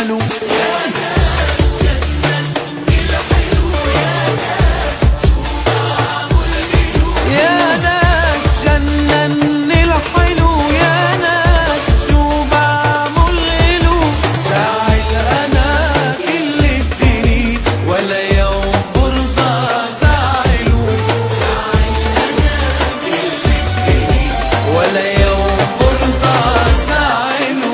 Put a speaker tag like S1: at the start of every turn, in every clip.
S1: بيتحملوا. يا ناس جنني الحلو، يا ناس شو بعمل له، ساعد انا كل الدنيا ولا يوم برضى زعله، ساعد انا كل الدنيا ولا يوم برضى زعله.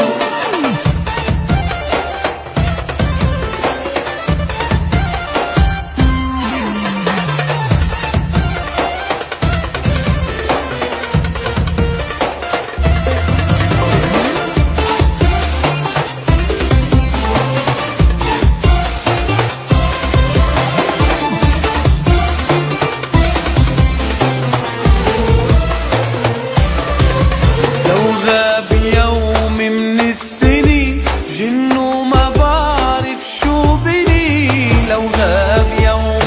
S1: لو غاب يوم من السنين جنه ما بعرف شو بني، لو غاب يوم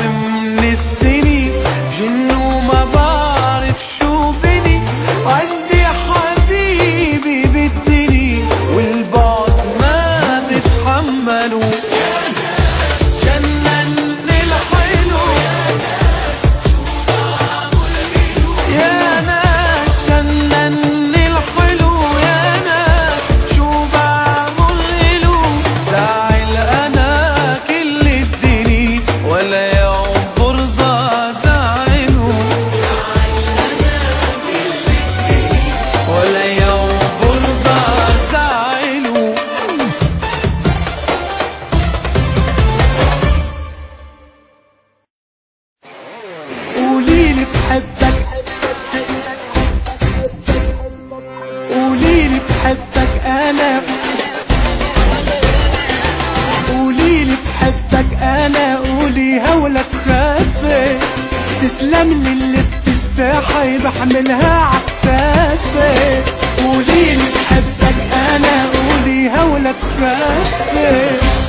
S1: من السنين جنه ما بعرف شو بني، عندي حبيبي بالدنيا والبعد ما بتحمله. جنني الحلو، يا ناس جنني الحلو، يا ناس شو بعمل له، زعل انا كل الدنيا ولا يوم برضى زعله، ولا يوم برضى زعله. قوليلي بحبك، قوليلي بحبك انا، قوليلي بحبك انا، قولي هولك خافي، تسلملي اللي بتستحي بحملها عكتافي. قوليلي بحبك انا، قولي هولك خافي.